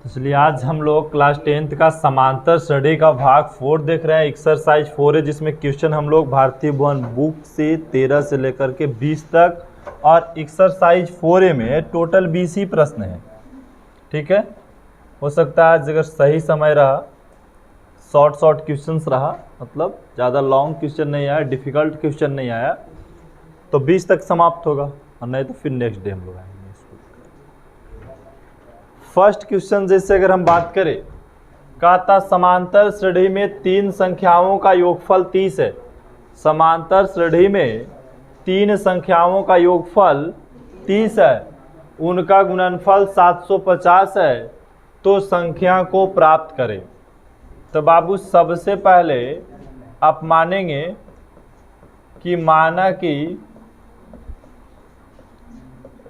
इसलिए आज हम लोग क्लास 10th का समांतर श्रेणी का भाग 4 देख रहे हैं। एक्सरसाइज 4 है जिसमें क्वेश्चन हम लोग भारतीय भवन बुक से 13 से लेकर के 20 तक, और एक्सरसाइज 4 में टोटल 20 ही प्रश्न है। ठीक है, हो सकता है आज अगर सही समय रहा, शॉर्ट क्वेश्चंस रहा, मतलब ज़्यादा लॉन्ग क्वेश्चन नहीं आया, डिफ़िकल्ट क्वेश्चन नहीं आया, तो 20 तक समाप्त होगा, और नहीं तो फिर नेक्स्ट डे हम लोग आएंगे। फर्स्ट क्वेश्चन जैसे अगर हम बात करें, कहता समांतर श्रेणी में 3 संख्याओं का योगफल 30 है। समांतर श्रेणी में 3 संख्याओं का योगफल 30 है, उनका गुणनफल 750 है, तो संख्या को प्राप्त करें। तो बाबू सबसे पहले आप मानेंगे कि माना कि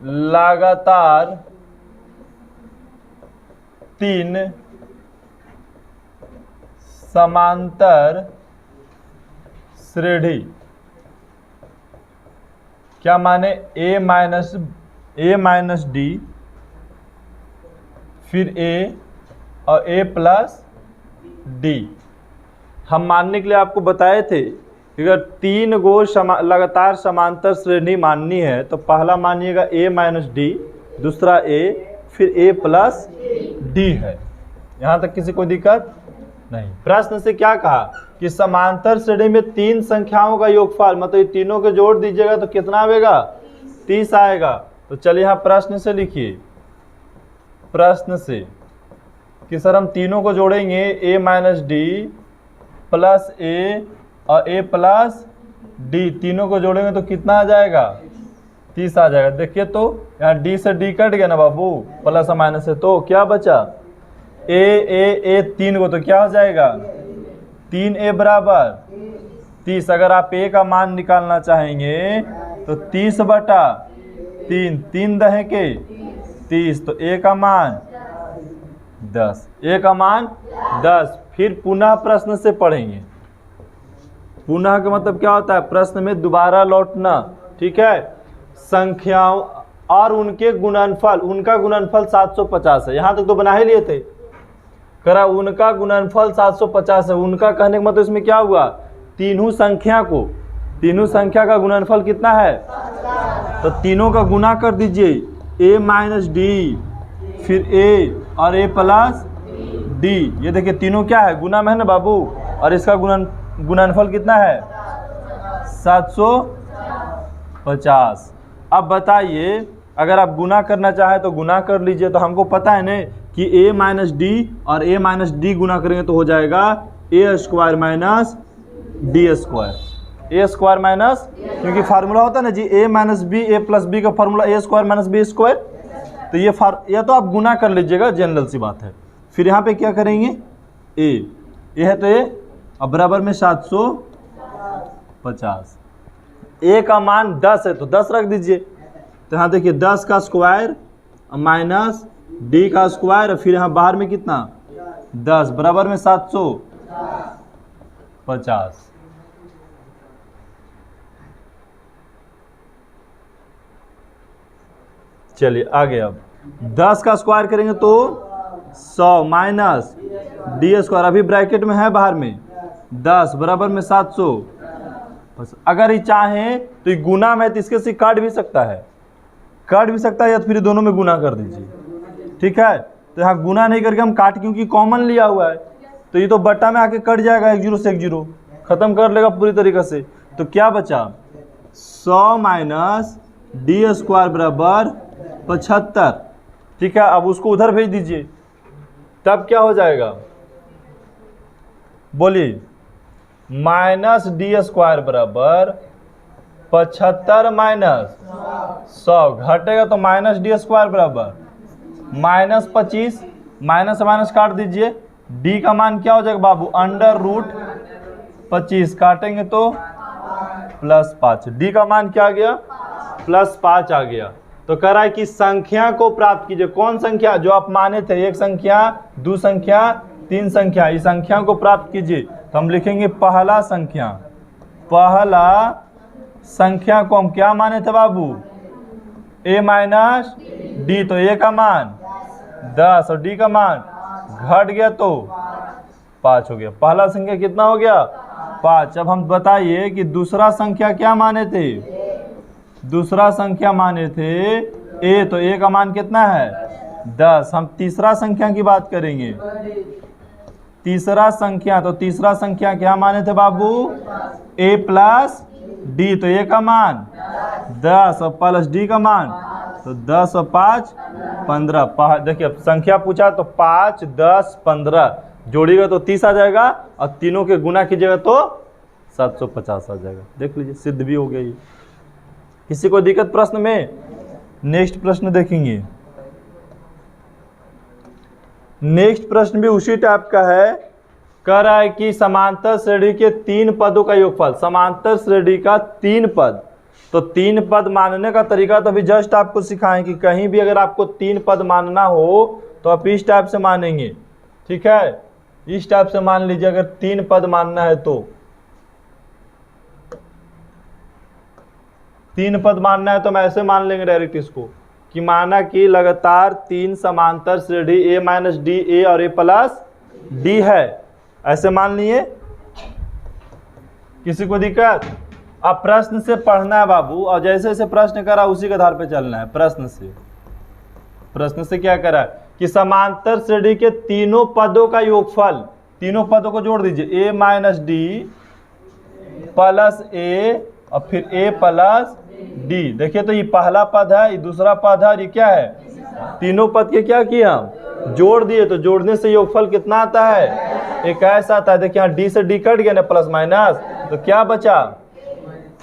लगातार 3 समांतर श्रेणी, क्या माने a माइनस डी, फिर a और a प्लस डी। हम मानने के लिए आपको बताए थे कि अगर 3 गो लगातार समांतर श्रेणी माननी है तो पहला मानिएगा a माइनस डी, दूसरा a, फिर a प्लस डी है। यहाँ तक किसी को दिक्कत नहीं। प्रश्न से क्या कहा कि समांतर श्रेणी में 3 संख्याओं का योगफल, मतलब ये तीनों के जोड़ दीजिएगा तो कितना आएगा, 30 आएगा। तो चलिए यहाँ प्रश्न से लिखिए, प्रश्न से कि सर हम तीनों को जोड़ेंगे, a minus D plus a और a प्लस डी, तीनों को जोड़ेंगे तो कितना आ जाएगा, 30 आ जाएगा। देखिए तो यहाँ d से d कट गया ना बाबू, प्लस और माइनस से, तो क्या बचा a 3 को, तो क्या हो जाएगा 3a बराबर 30। अगर आप a का मान निकालना चाहेंगे तो 30/3, 3 दहे के 30, तो a का मान 10, a का मान 10। फिर पुनः प्रश्न से पढ़ेंगे। पुनः का मतलब क्या होता है, प्रश्न में दोबारा लौटना। ठीक है, संख्याओं और उनके गुणनफल, उनका गुणनफल 750 है। यहाँ तक तो बना ही लिए थे, करा उनका गुणनफल 750 है। उनका कहने का मतलब इसमें क्या हुआ, तीनों संख्या का गुणनफल कितना है, तो तीनों का गुना कर दीजिए, a माइनस डी, फिर a और a प्लस डी। ये देखिए तीनों क्या है, गुना में है ना बाबू, और इसका गुणनफल कितना है 750। अब बताइए, अगर आप गुना करना चाहें तो गुना कर लीजिए। तो हमको पता है ना कि a माइनस डी और a माइनस डी गुना करेंगे तो हो जाएगा a square minus D square, a square minus, क्योंकि फार्मूला होता है ना जी, a minus B, a plus B का formula a square minus B square. तो ये तो आप गुना कर लीजिएगा, जनरल सी बात है। फिर यहाँ पे क्या करेंगे, a है तो a, अब बराबर में 750। a का मान 10 है तो 10 रख दीजिए। तो यहाँ देखिए 10 का स्क्वायर माइनस d का स्क्वायर, फिर यहाँ बाहर में कितना 10, बराबर में 750। चलिए आगे, अब 10 का स्क्वायर करेंगे तो 100 माइनस डी स्क्वायर, अभी ब्रैकेट में है बाहर में 10, बराबर में 700। अगर ये चाहे तो ये गुना में तो इसके से काट भी सकता है, या फिर दोनों में गुना कर दीजिए। ठीक है, तो यहाँ गुना नहीं करके हम काट, क्योंकि कॉमन लिया हुआ है तो ये तो बट्टा में आके कट जाएगा, 1 0 से 1 0 खत्म कर लेगा पूरी तरीके से। तो क्या बचा 100 माइनस डी स्क्वायर बराबर 75। ठीक है, अब उसको उधर भेज दीजिए, तब क्या हो जाएगा बोलिए, माइनस डी स्क्वायर बराबर 75 माइनस 100, घटेगा तो माइनस डी स्क्वायर बराबर माइनस 25, माइनस माइनस काट दीजिए, डी का मान क्या हो जाएगा बाबू, √25, काटेंगे तो +5, डी का मान क्या आ गया, +5 आ गया। तो कह रहा है कि संख्या को प्राप्त कीजिए। कौन संख्या, जो आप माने थे, 1 संख्या, 2 संख्या, 3 संख्या, इस संख्या को प्राप्त कीजिए। तो हम लिखेंगे पहला संख्या को हम क्या माने थे बाबू, a माइनस डी, तो a का मान 10 और डी का मान घट गया तो 5 हो गया। पहला संख्या कितना हो गया 5। अब हम बताइए कि दूसरा संख्या क्या माने थे, दूसरा संख्या माने थे ए, तो ए का मान कितना है 10। हम तीसरा संख्या की बात करेंगे, तीसरा संख्या, तो तीसरा संख्या क्या माने थे बाबू ए प्लस डी, तो ए का मान 10 और प्लस डी का मान तो 10 और 5 15। देखिए संख्या पूछा तो 5 10 15 जोड़िएगा तो 30 आ जाएगा और तीनों के गुना कीजिएगा तो 750 आ जाएगा। देख लीजिए सिद्ध भी हो गया ये। किसी को दिक्कत प्रश्न में? नेक्स्ट प्रश्न देखेंगे। नेक्स्ट प्रश्न भी उसी टाइप का है। कह रहा है कि समांतर श्रेणी के 3 पदों का योगफल, समांतर श्रेणी का 3 पद, तो 3 पद मानने का तरीका तो अभी जस्ट आपको सिखाएं कि कहीं भी अगर आपको 3 पद मानना हो तो आप इस टाइप से मानेंगे, ठीक है, इस टाइप से मान लीजिए। अगर 3 पद मानना है तो 3 पद मानना है तो हम ऐसे मान लेंगे डायरेक्ट इसको कि माना कि लगातार 3 समांतर श्रेणी ए माइनस डी, ए और ए प्लस डी है, ऐसे मान लिए। किसी को दिक्कत? अब प्रश्न से पढ़ना है बाबू, और जैसे जैसे प्रश्न करा उसी के आधार पे चलना है। प्रश्न से क्या करा कि समांतर श्रेणी के तीनों पदों का योगफल, तीनों पदों को जोड़ दीजिए, ए माइनस डी प्लस ए और फिर ए प्लस डी। देखिए तो ये पहला पद है, ये दूसरा पद है और ये क्या है, तीनों पद के क्या किया हम जोड़ दिए, तो जोड़ने से योगफल कितना आता है 21 आता है। देखिए यहाँ डी से डी कट गया ना प्लस माइनस, तो क्या बचा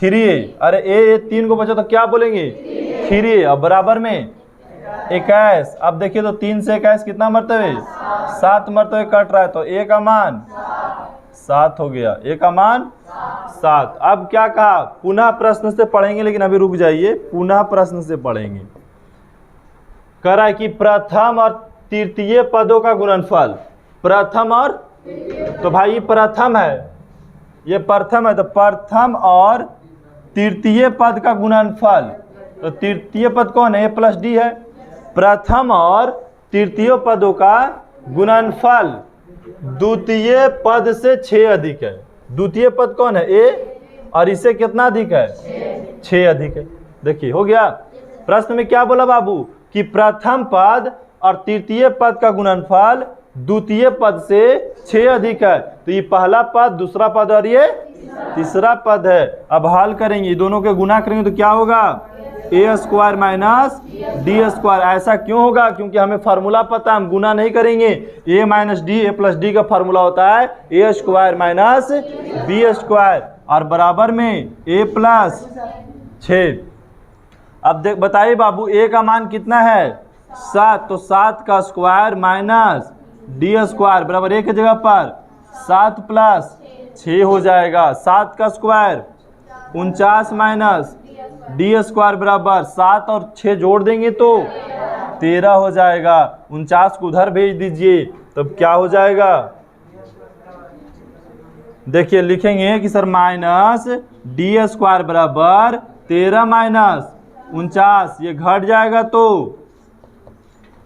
3। अरे ए 3 को बचा तो क्या बोलेंगे 3 और बराबर में 21। अब देखिए तो 3 से 21 कितना मरतबे 7 मरतबे कट रहा है, तो ए का मान 7 हो गया, ए का मान 7। अब क्या कहा, पुनः प्रश्न से पढ़ेंगे, लेकिन अभी रुक जाइए, पुनः प्रश्न से पढ़ेंगे। कह रहा है कि प्रथम और तृतीय पदों का गुणनफल, प्रथम और, तो भाई प्रथम है, ये प्रथम है, तो प्रथम और तृतीय पद का गुणनफल, तो तृतीय पद कौन है, ए प्लस डी है। प्रथम और तृतीय पदों का गुणनफल द्वितीय पद से 6 अधिक है। द्वितीय पद कौन है ए, और इससे कितना अधिक है 6 अधिक है। देखिए हो गया। प्रश्न में क्या बोला बाबू कि प्रथम पद और तृतीय पद का गुणनफल द्वितीय पद से 6 अधिक है, तो ये पहला पद, दूसरा पद और ये तीसरा पद है। अब हल करेंगे, दोनों के गुना करेंगे तो क्या होगा ए स्क्वायर माइनस डी स्क्वायर। ऐसा क्यों होगा, क्योंकि हमें फार्मूला पता है, हम गुना नहीं करेंगे। ए माइनस डी, ए प्लस डी का फार्मूला होता है ए स्क्वायर माइनस बी स्क्वायर और बराबर में ए प्लस 6। अब देख बताइए बाबू ए का मान कितना है 7, तो 7 का स्क्वायर माइनस डी स्क्वायर बराबर ए की जगह पर 7 प्लस 6 हो जाएगा। 7 का स्क्वायर 49 माइनस डी स्क्वायर बराबर 7 और 6 जोड़ देंगे तो 13 हो जाएगा। 49 को उधर भेज दीजिए, तब क्या हो जाएगा, देखिए लिखेंगे कि सर माइनस डी स्क्वायर बराबर 13 माइनस 49, ये घट जाएगा तो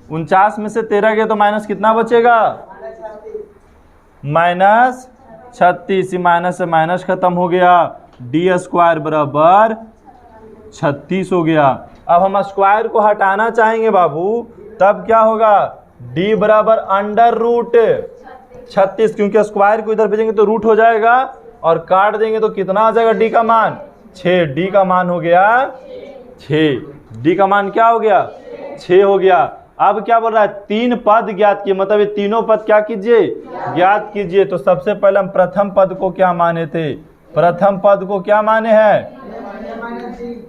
49 में से 13 गया तो माइनस कितना बचेगा माइनस 36। माइनस से माइनस खत्म हो गया, डी स्क्वायर बराबर 36 हो गया। अब हम स्क्वायर को हटाना चाहेंगे बाबू, तब क्या होगा डी बराबर अंडर रूट 36, क्योंकि स्क्वायर को इधर भेजेंगे तो रूट हो जाएगा और काट देंगे तो कितना आ जाएगा डी का मान 6। डी का मान हो गया 6, डी का मान क्या हो गया 6 हो गया। अब क्या बोल रहा है 3 पद ज्ञात किए, मतलब ये तीनों पद क्या कीजिए ज्ञात कीजिए। तो सबसे पहले हम प्रथम पद को क्या माने थे, प्रथम पद को क्या माने हैं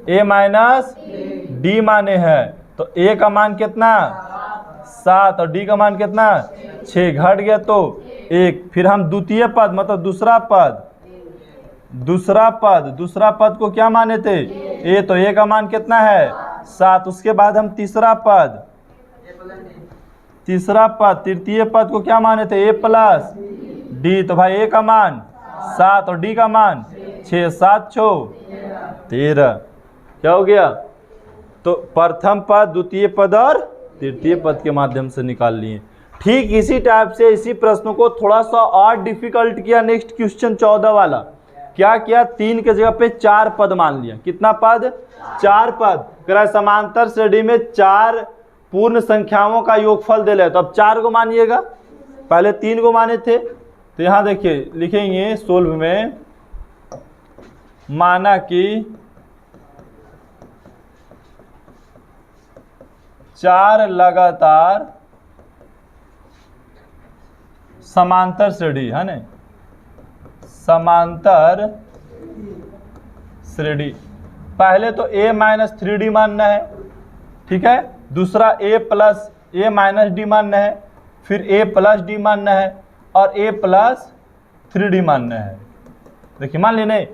ए माइनस डी माने हैं, तो ए का मान कितना 7 और डी का मान कितना 6, घट गया तो 1। फिर हम द्वितीय पद मतलब दूसरा पद को क्या माने थे ए, तो ए का मान कितना है 7। उसके बाद हम तीसरा पद तृतीय पद को क्या माने थे ए प्लस डी, तो भाई ए का मान 7 और डी का मान 6, 7 6 13, क्या हो गया। तो प्रथम पद द्वितीय पद और तृतीय पद के माध्यम से निकाल लिए। ठीक इसी टाइप से इसी प्रश्न को थोड़ा सा और डिफिकल्ट किया। नेक्स्ट क्वेश्चन 14 वाला क्या किया, 3 के जगह पे 4 पद मान लिया। कितना पद? 4 पद। कह रहा है समांतर श्रेणी में 4 पूर्ण संख्याओं का योगफल दे ले, तो अब 4 को मानिएगा, पहले 3 को माने थे। तो यहाँ देखिए लिखेंगे सोल्व में, माना कि 4 लगातार समांतर श्रेणी है ना, समांतर श्रेणी। पहले तो a माइनस 3d मानना है, ठीक है। दूसरा a plus a minus D मानना है, फिर a प्लस डी मानना है और a प्लस 3d मानना है। देखिए मान लेने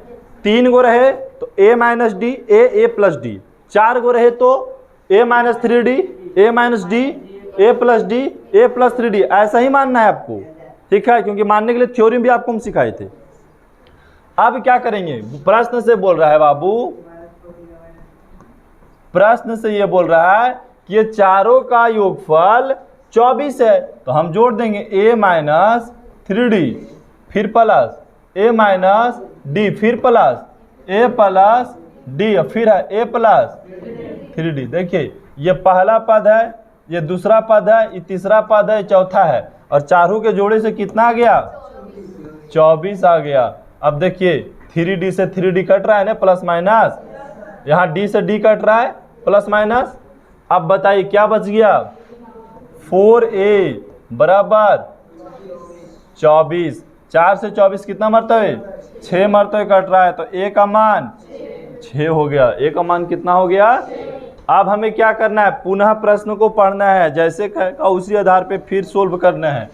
3 गो रहे तो a minus D a plus D, 4 गो रहे तो a minus 3d a minus D a plus D a plus 3d, ऐसा ही मानना है आपको, ठीक है। क्योंकि मानने के लिए थ्योरम भी आपको हम सिखाए थे। अब क्या करेंगे, प्रश्न से बोल रहा है बाबू, प्रश्न से ये बोल रहा है कि ये चारों का योगफल 24 है, तो हम जोड़ देंगे a माइनस 3d फिर प्लस a माइनस डी फिर प्लस a प्लस डी फिर है a प्लस 3d। देखिए ये पहला पद है, ये दूसरा पद है, ये तीसरा पद है, चौथा है, और चारों के जोड़े से कितना आ गया? 24 आ गया। अब देखिए 3d से 3d कट रहा है ना, प्लस माइनस, यहाँ d से d कट रहा है प्लस माइनस। अब बताइए क्या बच गया? 4a बराबर 24। 4 से 24 कितना मरतबे? 6 मरतबे कट रहा है, तो a का मान 6 हो गया। a का मान कितना हो गया? अब हमें क्या करना है, पुनः प्रश्न को पढ़ना है, जैसे कहा उसी आधार पे फिर सोल्व करना है।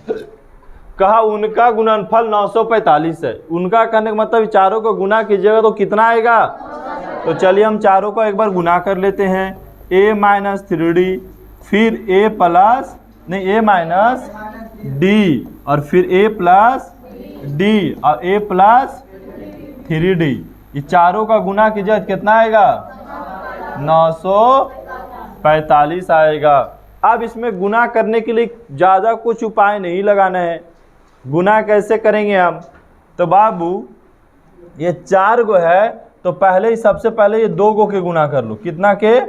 कहा उनका गुणनफल 945 है। उनका कहने का मतलब चारों को गुना कीजिएगा तो कितना आएगा? तो चलिए हम चारों को एक बार गुना कर लेते हैं। a माइनस 3d फिर a प्लस नहीं a माइनस डी और फिर a प्लस डी और a प्लस 3d, ये चारों का गुना कीजिए कितना आएगा? 945 आएगा। अब इसमें गुना करने के लिए ज़्यादा कुछ उपाय नहीं लगाना है। गुना कैसे करेंगे हम? तो बाबू ये 4 गो है, तो पहले ही सबसे पहले ये 2 गो के गुना कर लो। कितना के?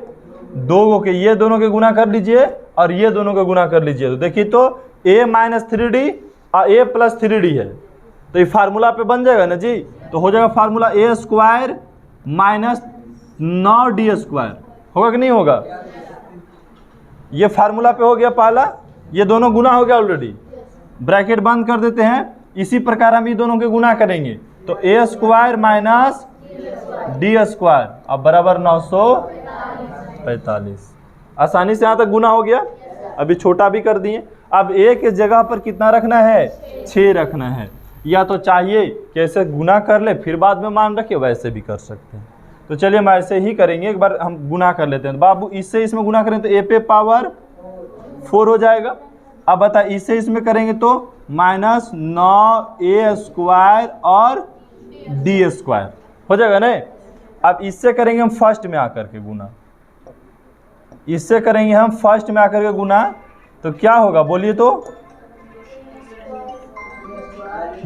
2 गो के, ये दोनों के गुना कर लीजिए और ये दोनों के गुना कर लीजिए। तो देखिए तो a माइनस 3d और a प्लस 3d है, तो ये फार्मूला पे बन जाएगा ना जी। तो हो जाएगा formula a square minus 9d square, होगा कि नहीं होगा? ये फार्मूला पे हो गया पहला, ये दोनों गुना हो गया ऑलरेडी, ब्रैकेट बंद कर देते हैं। इसी प्रकार हम ये दोनों के गुना करेंगे, तो a square minus D square अब बराबर 945। आसानी से यहाँ तक गुना हो गया। अभी छोटा भी कर दिए। अब a के जगह पर कितना रखना है? 6 रखना है। या तो चाहिए कि ऐसे गुना कर ले फिर बाद में मान रखे, वैसे भी कर सकते हैं। तो चलिए हम ऐसे ही करेंगे, एक बार हम गुना कर लेते हैं। बाबू इससे इसमें गुना करें तो a पे पावर 4 हो जाएगा। अब बता इससे इसमें करेंगे तो माइनस 9a स्क्वायर और d स्क्वायर हो जाएगा ना। अब इससे करेंगे हम फर्स्ट में आकर के गुना, इससे करेंगे हम फर्स्ट में आकर के गुना, तो क्या होगा बोलिए? तो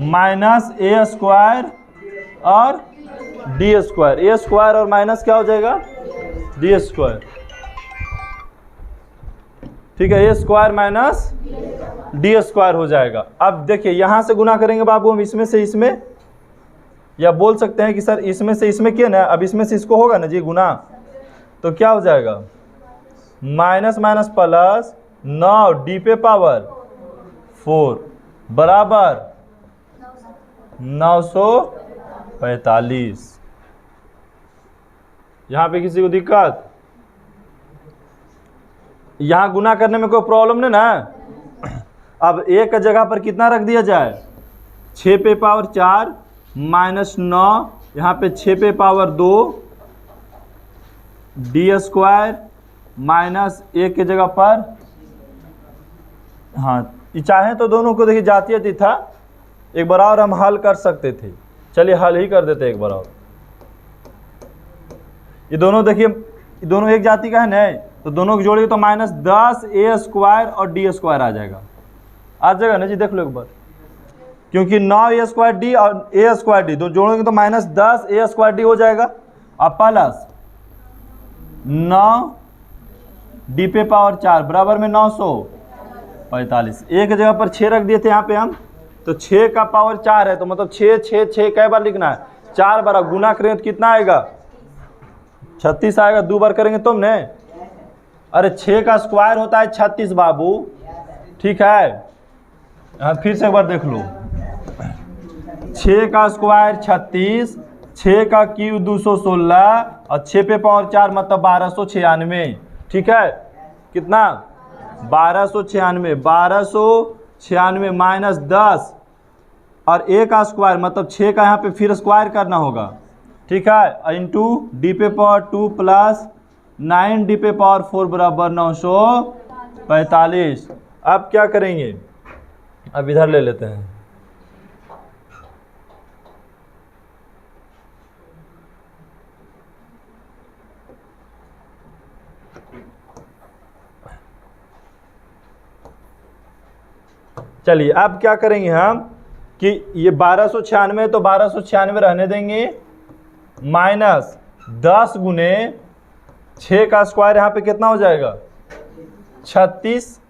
माइनस a स्क्वायर और डी स्क्वायर, ए स्क्वायर और माइनस क्या हो जाएगा? डी स्क्वायर, ठीक है। ए स्क्वायर माइनस डी स्क्वायर हो जाएगा। अब देखिए यहां से गुना करेंगे बाबू हम इसमें से इसमें, या बोल सकते हैं कि सर इसमें से इसमें किया ना, अब इसमें से इसको होगा ना जी गुना, तो क्या हो जाएगा? माइनस माइनस प्लस 9 डी पे पावर 4 बराबर 945। यहाँ पे किसी को दिक्कत? यहाँ गुना करने में कोई प्रॉब्लम नहीं ना? अब a का जगह पर कितना रख दिया जाए? 6 पे पावर 4 माइनस 9, यहाँ पे 6 पे power 2 D square minus a के जगह पर, हाँ चाहे तो दोनों को देखिए जातीय था, एक बार और हम हल कर सकते थे। चलिए हल ही कर देते एक बार और। ये दोनों देखिए, ये दोनों एक जाति का है ना, तो दोनों को जोड़िए तो -10a² और d² आ जाएगा ना जी, देख लो एक बार, क्योंकि 9a² और a² दो जोड़ेंगे तो -10a² हो जाएगा और प्लस 9d⁴ बराबर में 945। एक जगह पर 6 रख दिए थे यहाँ पे हम, तो 6 का पावर 4 है, तो मतलब 6 6 6 कै बार लिखना है, 4 बार। गुना करेंगे तो कितना आएगा, 36 आएगा। 2 बार करेंगे तुमने, अरे 6 का स्क्वायर होता है 36 बाबू, ठीक है। फिर से एक बार देख लो, 6 का स्क्वायर 36, 6 का क्यूब 216 और 6 पे पावर 4 मतलब 1296, ठीक है। कितना, 1296, 1296 माइनस 10 और a का स्क्वायर मतलब 6 का यहाँ पे फिर स्क्वायर करना होगा, ठीक है, इंटू d⁴ प्लस 9d⁴ बराबर 945। अब क्या करेंगे, अब इधर ले लेते हैं, चलिए अब क्या करेंगे हम कि ये 1296 तो 1296 रहने देंगे, माइनस 10 गुने 6 का स्क्वायर यहाँ पे कितना हो जाएगा 36।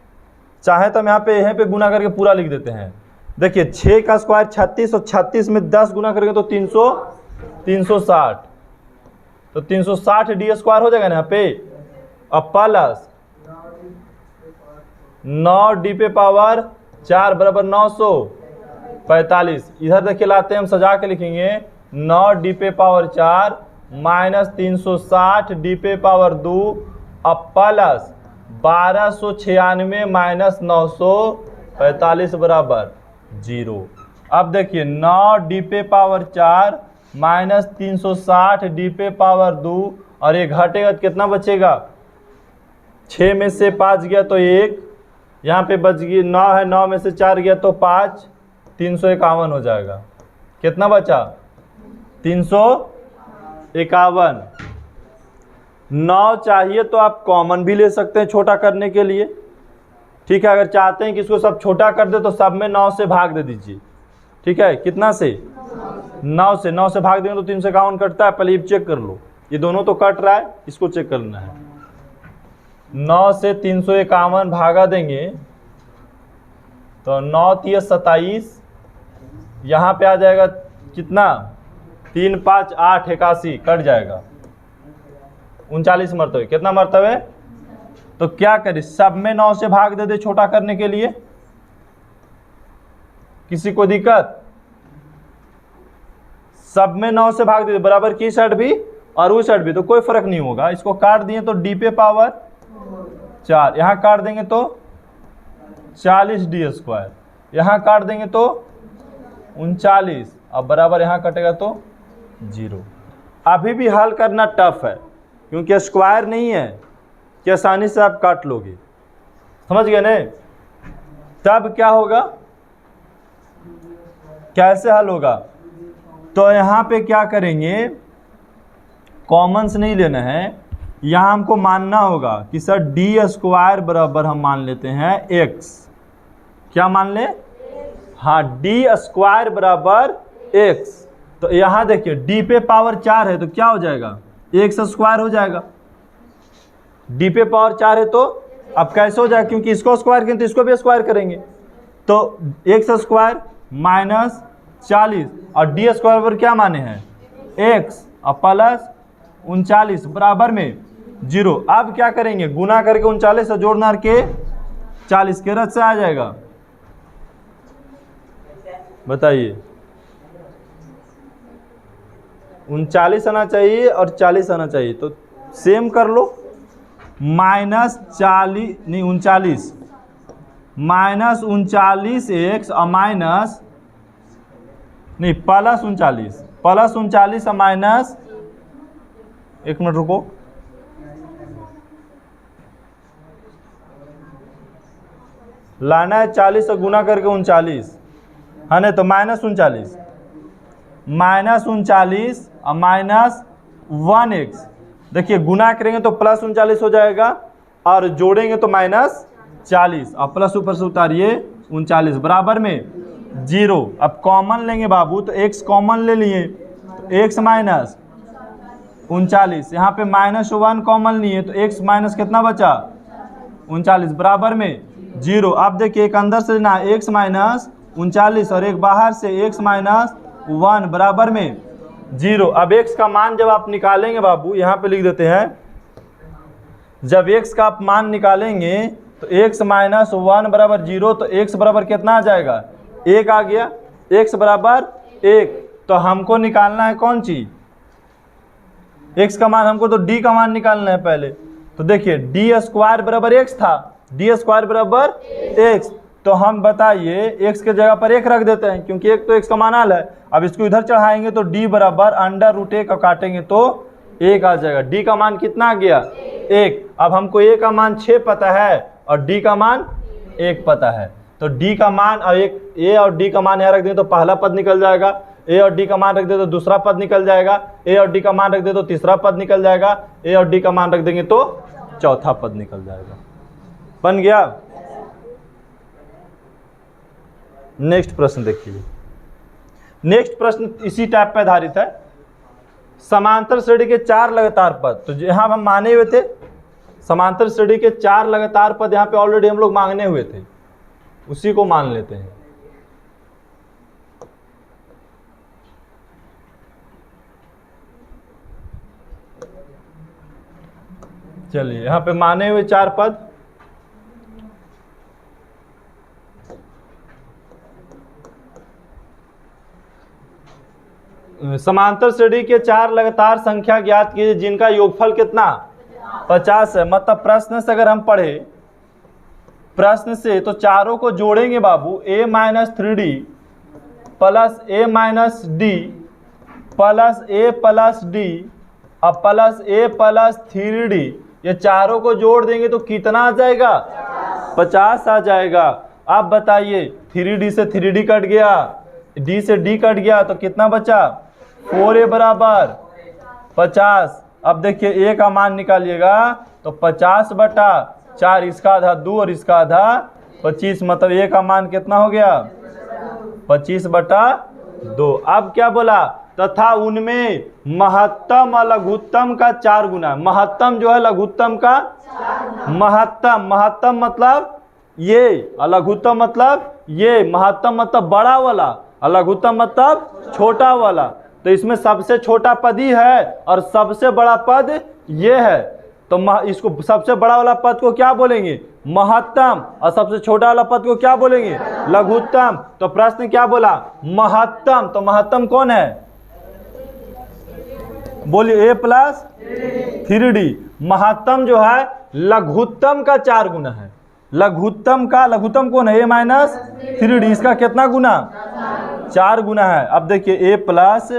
चाहे तो हम यहाँ पे गुना करके पूरा लिख देते हैं। देखिए 6 का स्क्वायर 36 और 36 में 10 गुना करेंगे तो 360, तो 360 d² हो जाएगा ना यहाँ पे, अब प्लस 9d⁴ बराबर 945। इधर देखिए लाते हैं हम, सजा के लिखेंगे 9d⁴ माइनस 360d⁴ अब प्लस 1296 माइनस 945 बराबर 0। अब देखिए 9d⁴ माइनस 360d⁴ और ये घटेगा तो कितना बचेगा, 6 में से 5 गया तो 1, यहाँ पे बच गई 9 है, 9 में से 4 गया तो 5, 351 हो जाएगा। कितना बचा, 351। 9 चाहिए तो आप कॉमन भी ले सकते हैं छोटा करने के लिए, ठीक है। अगर चाहते हैं कि इसको सब छोटा कर दे तो सब में 9 से भाग दे दीजिए, ठीक है। कितना से, 9 से, 9 से भाग देंगे तो 351 कटता है। पहले ये चेक कर लो, ये दोनों तो कट रहा है, इसको चेक करना है। 9 से 351 भागा देंगे तो 9 × 27, यहाँ पे आ जाएगा कितना, 3 5 8 81, कट जाएगा 39 मरतबे। कितना मरतबे, तो क्या करें, सब में 9 से भाग दे दे छोटा करने के लिए। किसी को दिक्कत, सब में 9 से भाग दे दे, बराबर की साइड भी और उस साइड भी, तो कोई फर्क नहीं होगा। इसको काट दिए तो d⁴ 4, यहाँ काट देंगे तो 40d², यहाँ काट देंगे तो 39, अब बराबर यहाँ कटेगा तो 0। अभी भी हल करना टफ है क्योंकि स्क्वायर नहीं है कि आसानी से आप काट लोगे, समझ गए ना। तब क्या होगा, कैसे हल होगा, तो यहाँ पे क्या करेंगे, कॉमन्स नहीं लेना है, यहाँ हमको मानना होगा कि सर d² बराबर हम मान लेते हैं x। क्या मान ले, हाँ d² बराबर x। तो यहाँ देखिए d⁴ 4 है तो क्या हो जाएगा, x² हो जाएगा। d⁴ 4 है तो अब कैसे हो जाएगा, क्योंकि इसको स्क्वायर करेंगे तो इसको भी स्क्वायर करेंगे, तो x² माइनस 40 और d² बराबर क्या माने हैं x और प्लस 39 बराबर में 0। अब क्या करेंगे, गुना करके 39 से जोड़ना के 40 के रद से आ जाएगा, बताइए 39 आना चाहिए और 40 आना चाहिए, तो सेम कर लो, माइनस 40 नहीं 39 माइनस 39x और माइनस नहीं प्लस 39 और माइनस, एक मिनट रुको, लाना है 40 से गुना करके 39 है ना, तो माइनस 39 और माइनस 1x। देखिए गुना करेंगे तो प्लस 39 हो जाएगा और जोड़ेंगे तो -40 और प्लस ऊपर से उतारिए 39 बराबर में 0। अब कॉमन लेंगे बाबू तो x कॉमन ले लिए तो x माइनस 39, यहाँ पे -1 कॉमन लिए तो x माइनस कितना बचा 39 बराबर में 0। अब देखिए एक अंदर से लेना x माइनस 39 और एक बाहर से x माइनस 1 बराबर में 0। अब x का मान जब आप निकालेंगे बाबू यहाँ पे लिख देते हैं, जब x का आप मान निकालेंगे तो x माइनस 1 बराबर 0 तो x बराबर कितना आ जाएगा 1 आ गया, x बराबर 1। तो हमको निकालना है कौन चीज, x का मान, हमको तो d का मान निकालना है पहले। तो देखिए d स्क्वायर बराबर x था, d स्क्वायर बराबर x, तो हम बताइए x के जगह पर 1 रख देते हैं क्योंकि 1 तो x का मान आल है। अब इसको इधर चढ़ाएंगे तो d बराबर √1 का काटेंगे तो 1 आ जाएगा। d का मान कितना आ गया 1। अब हमको a का मान 6 पता है और d का मान 1 पता है, तो d का मान और a और d का मान यहाँ रख दें तो पहला पद निकल जाएगा, a और d का मान रख दे तो दूसरा पद निकल जाएगा, a और d का मान रख दे तो तीसरा पद निकल जाएगा, a और d का मान रख देंगे तो चौथा पद निकल जाएगा। बन गया। नेक्स्ट प्रश्न देखिए। नेक्स्ट प्रश्न इसी टाइप पर आधारित है। समांतर श्रेणी के 4 लगातार पद, तो यहाँ हम माने हुए थे समांतर श्रेणी के 4 लगातार पद, यहाँ पे ऑलरेडी हम लोग मांगने हुए थे, उसी को मान लेते हैं। चलिए यहाँ पे माने हुए 4 पद, समांतर श्रेणी के 4 लगातार संख्या ज्ञात कीजिए जिनका योगफल कितना 50 है। मतलब प्रश्न से अगर हम पढ़े, प्रश्न से तो चारों को जोड़ेंगे बाबू, a - 3d plus a - d plus a plus d और प्लस a प्लस 3d, ये चारों को जोड़ देंगे तो कितना आ जाएगा 50 आ जाएगा। आप बताइए 3d से 3d कट गया, d से d कट गया तो कितना बचा 4a बराबर 50। अब देखिए a का मान निकालिएगा तो 50/4, इसका आधा 2 और इसका आधा 25, मतलब a का मान कितना हो गया 25/2। अब क्या बोला, तथा उनमें महत्तम और लघुत्तम का 4 गुना। महत्तम जो है लघुत्तम का महत्तम मतलब ये, और लघुत्तम मतलब ये। महत्तम मतलब बड़ा वाला और लघुत्तम मतलब छोटा वाला। तो इसमें सबसे छोटा पद ही है और सबसे बड़ा पद ये है, तो इसको सबसे बड़ा वाला पद को क्या बोलेंगे महत्तम और सबसे छोटा वाला पद को क्या बोलेंगे लघुत्तम। तो प्रश्न क्या बोला महत्तम, तो महत्तम कौन है बोलिए a प्लस 3d। महत्तम जो है लघुत्तम का 4 गुना है। लघुत्तम कौन है a - 3d, इसका कितना गुना 4 गुना है। अब देखिए a प्लस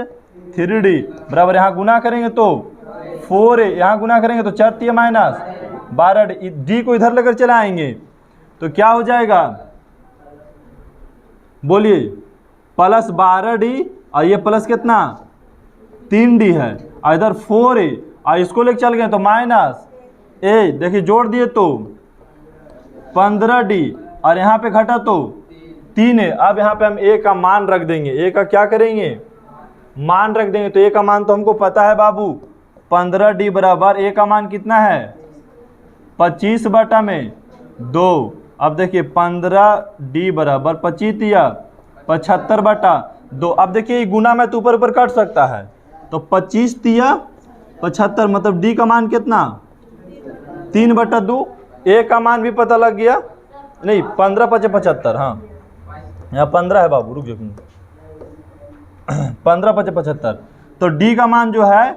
3d बराबर, यहाँ गुना करेंगे तो 4a, यहाँ गुना करेंगे तो 4 माइनस 12d, d को इधर लेकर चले आएंगे तो क्या हो जाएगा बोलिए प्लस 12d और ये प्लस कितना 3d है और इधर 4a और इसको लेकर चल गए तो माइनस a, देखिए जोड़ दिए तो 15d और यहाँ पे घटा तो 3a। अब यहाँ पे हम a का मान रख देंगे, a का क्या करेंगे मान रख देंगे। तो a का मान तो हमको पता है बाबू 15d बराबर a का मान कितना है 25/2। अब देखिए 15d बराबर 25 या 75/2। अब देखिए गुना में तो ऊपर ऊपर कट सकता है, तो 25 या 75 मतलब d का मान कितना 3/2। a का मान भी पता लग गया, नहीं 15 × 75, हाँ यहाँ 15 है बाबू, रुक जाओ 15 × 75। तो d का मान जो है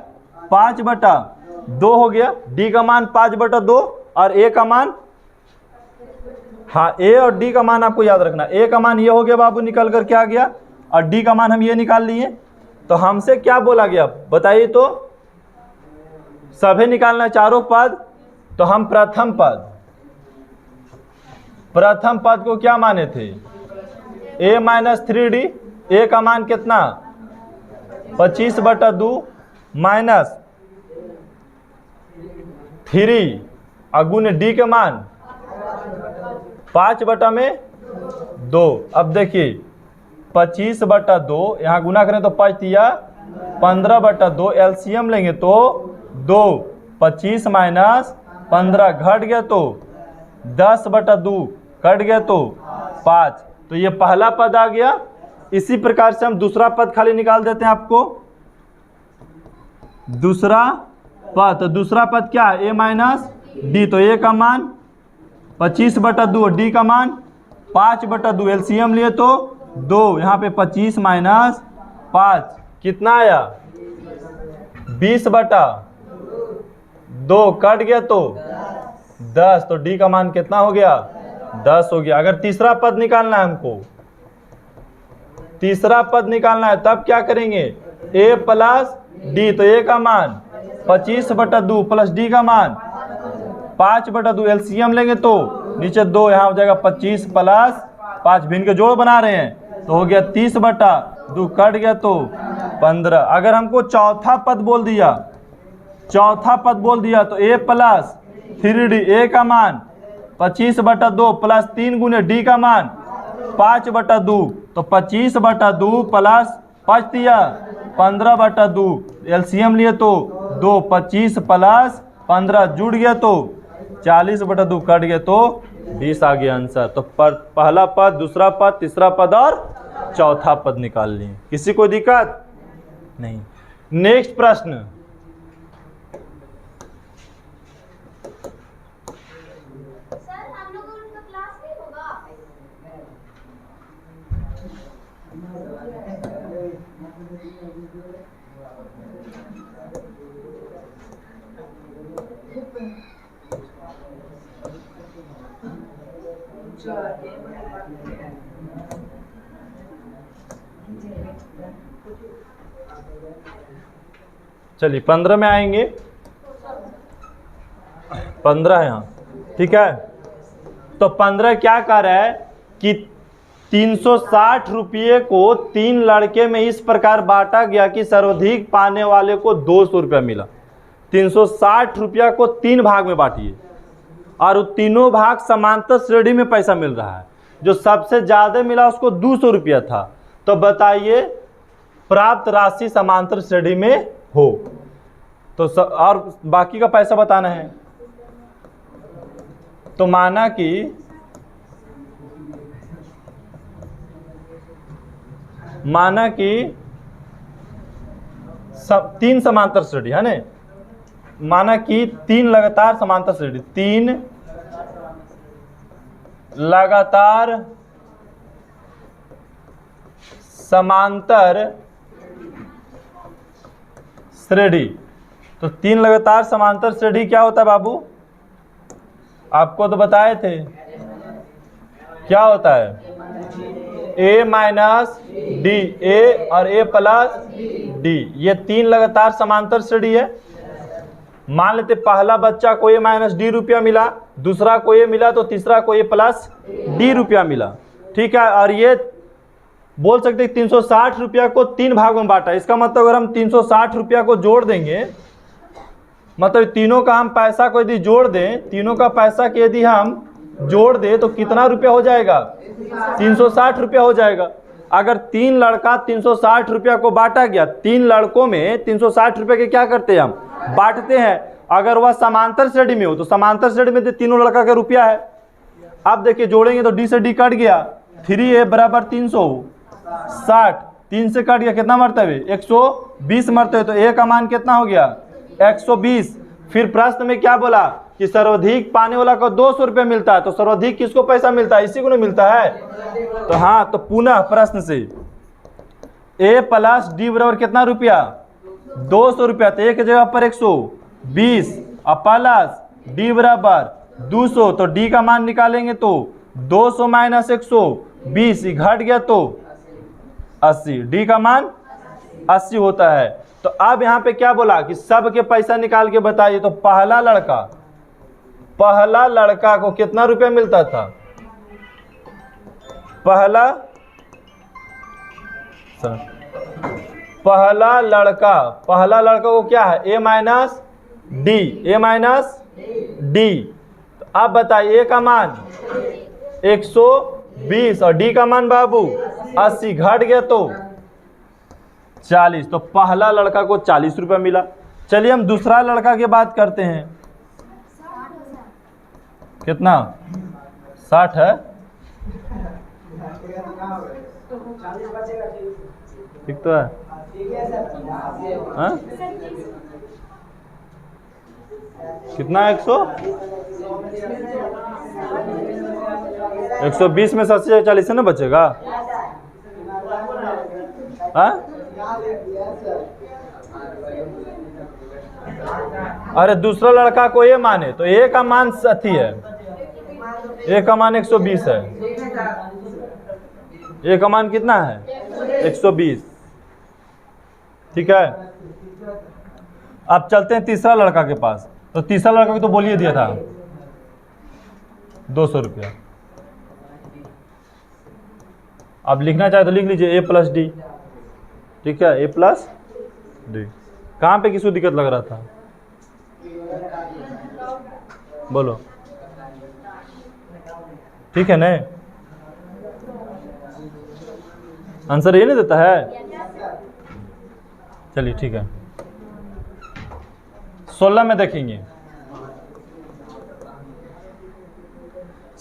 5/2 हो गया। d का मान 5/2 और a का मान, हाँ a और d का मान आपको याद रखना। a का मान ये हो गया बाबू, निकल कर क्या आ गया, और d का मान हम ये निकाल लिए। तो हमसे क्या बोला गया बताइए, तो सभी निकालना चारों पद। तो हम प्रथम पद को क्या माने थे a - 3d, a का मान कितना 25/2 माइनस 3 गुने डी के मान 5/2। अब देखिए 25/2 यहाँ गुना करें तो 5 तिया 15/2, एलसीएम लेंगे तो 2, 25 माइनस 15 घट गया तो 10/2 कट गया तो 5। तो ये पहला पद आ गया। इसी प्रकार से हम दूसरा पद खाली निकाल देते हैं आपको। दूसरा पद, तो दूसरा पद क्या है, ए माइनस डी, तो ए का मान 25/2, डी का मान 5/2, एलसीएम लिए तो 2, यहाँ पे 25 माइनस 5 कितना आया 20/2 कट गया तो 10, तो डी का मान कितना हो गया 10 हो गया। अगर तीसरा पद निकालना है हमको, तीसरा पद निकालना है तब क्या करेंगे, ए प्लस डी, तो ए का मान 25/2 प्लस डी का मान 5/2, एलसीएम लेंगे तो नीचे 2, यहाँ हो जाएगा 25 प्लस 5, भिन्न के जोड़ बना रहे हैं तो हो गया 30/2 कट गया तो 15। अगर हमको चौथा पद बोल दिया, चौथा पद बोल दिया तो ए प्लस 3d, ए का मान 25/2 प्लस 3 गुने डी का मान 5/2, तो 25/2 प्लस 5 दिया 15/2, एलसीएम लिए तो 2, 25 प्लस 15 जुड़ गया तो 40/2 कट गया तो 20 आ गया आंसर। तो पहला पद, दूसरा पद, तीसरा पद और चौथा पद निकाल लिए। किसी को दिक्कत नहीं। नेक्स्ट प्रश्न, चलिए 15 में आएंगे। 15 है यहाँ, ठीक है। तो 15 क्या कह रहा है कि 360 रुपये को 3 लड़के में इस प्रकार बांटा गया कि सर्वाधिक पाने वाले को 200 रुपया मिला। 360 रुपया को 3 भाग में बांटिए और तीनों भाग समांतर श्रेणी में पैसा मिल रहा है। जो सबसे ज्यादा मिला उसको 200 रुपया था। तो बताइए प्राप्त राशि समांतर श्रेणी में हो तो और बाकी का पैसा बताना है। तो माना कि 3 समांतर श्रेणी है ना, माना कि 3 लगातार समांतर श्रेणी, 3 लगातार समांतर श्रेणी। तो 3 लगातार समांतर श्रेणी क्या होता है बाबू, आपको तो बताए थे क्या होता है, ए माइनस डी, ए और ए प्लस डी, ये 3 लगातार समांतर श्रेणी है। मान लेते पहला बच्चा को ए माइनस डी रुपया मिला, दूसरा को ए मिला, तो तीसरा को ए प्लस डी रुपया मिला, ठीक है। और ये बोल सकते हैं 360 रुपया को 3 भागों में बांटा। इसका मतलब अगर हम 360 रुपया को जोड़ देंगे, मतलब तीनों का हम पैसा को यदि जोड़ दें, तीनों का पैसा के यदि हम जोड़ दें तो कितना रुपया हो जाएगा, 360 रुपया हो जाएगा। अगर 3 लड़का 360 रुपया को बांटा गया, 3 लड़कों में 360 रुपये के क्या करते हैं हम, बांटते हैं। अगर वह समांतर श्रेणी में हो तो समांतर श्रेणी में तीनों लड़का का रुपया है। अब देखिए जोड़ेंगे तो डी से डी कट गया, 3a बराबर 360, 3 से कट गया कितना मरतबे, 120 मरतबे, तो a का मान कितना हो गया 120। फिर प्रश्न में क्या बोला कि सर्वाधिक पाने वाला को 200 रुपये मिलता है, तो सर्वाधिक किसको पैसा मिलता है, इसी को नहीं मिलता है। तो हाँ, तो पुनः प्रश्न से a प्लस डी बराबर कितना रुपया 200 रुपया, तो एक जगह पर 120 और प्लस डी बराबर 200, तो डी का मान निकालेंगे तो 200 माइनस 120 घट गया तो 80, डी का मान 80 होता है। तो अब यहाँ पे क्या बोला कि सबके पैसा निकाल के बताइए। तो पहला लड़का को कितना रुपया मिलता था, पहला लड़का को क्या है, ए माइनस डी, अब बताइए ए का मान 120 और डी का मान बाबू 80, घट गया तो 40। तो पहला लड़का को 40 रुपये मिला। चलिए हम दूसरा लड़का की बात करते हैं। कितना? 60 है, ठीक तो है। हाँ? कितना? 120 में 80 40 है ना बचेगा। हाँ? अरे दूसरा लड़का को ए माने तो ए का मान 80 है, ए का मान 120 है। ए का मान कितना है? 120। ठीक है। अब चलते हैं तीसरा लड़का के पास। तो तीसरा लड़का को तो बोलिए दिया था 200 रुपया। अब लिखना चाहे तो लिख लीजिए ए प्लस डी। ठीक है, ए प्लस डी। कहाँ पे किसी दिक्कत लग रहा था? बोलो। ठीक है ना? आंसर ये नहीं देता है? चलिए ठीक है। 16 में देखेंगे,